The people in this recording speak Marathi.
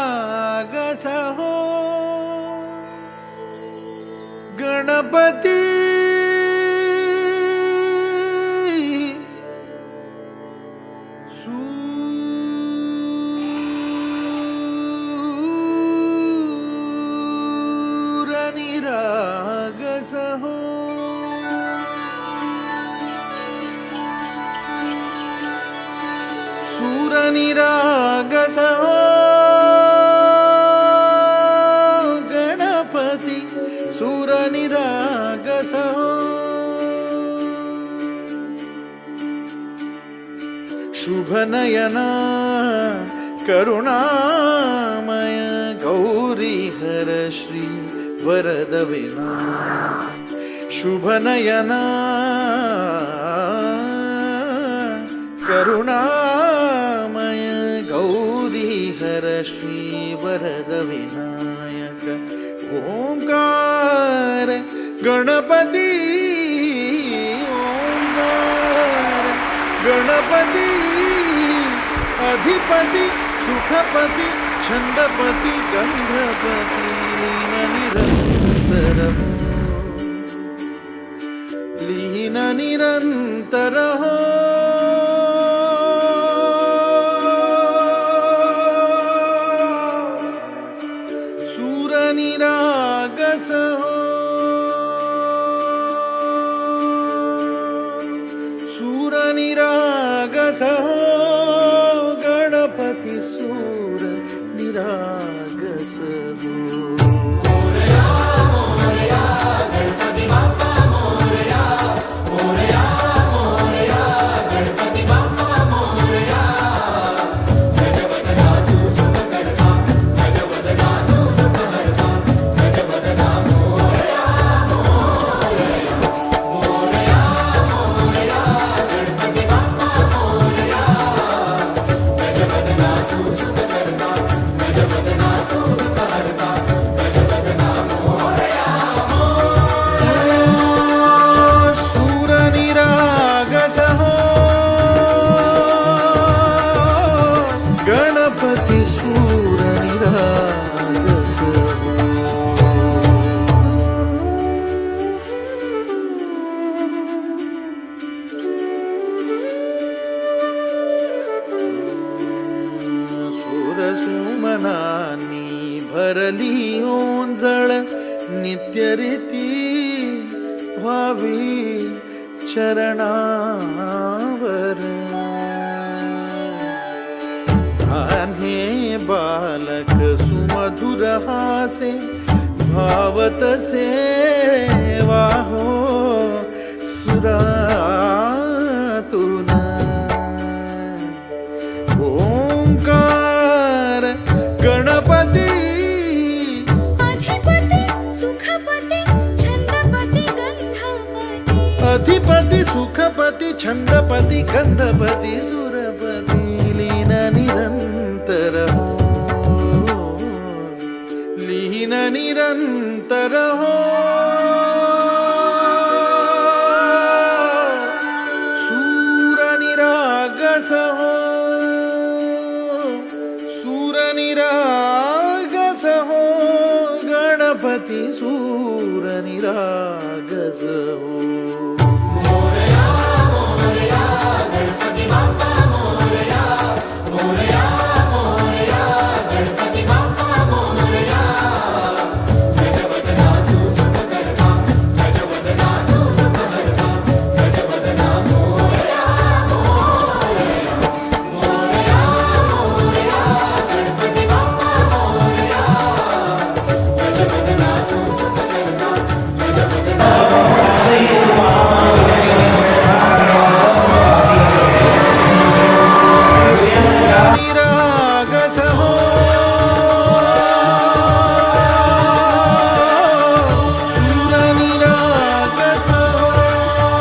सूरनिरागस हो गणपती सूरनिरागस हो सूरनिरागस हो गणपती सूरनिरागस हो शुभनयना करुणामय गौरी हर श्री वरद विनायक शुभनयना करुणामय गौरी हर श्री वरद विनायक ओंकार गणपती ओंकार गणपती अधिपति सुखपति छंदपति गंधपति लीन निरंतर हो सूरनिरागस हो सूरनिरागस हो गणपति सूरनिरागस हो गणपति सूरनिरागस सुमनानी भरली ओंजळ नित्यरीती व्हावी चरणावर हे बालक सुमधुर हासे भावत सेवा हो सुरातून ओंकार गणपती अधिपति सुखपति छंदपति गंधपति अधिपति सुखपति छंदपति गंधपति सुरपति लीन निरंतर हो लीन निरंतर हो सूरनिरागस हो सूरनिरागस हो गणपति सूरनिरागस हो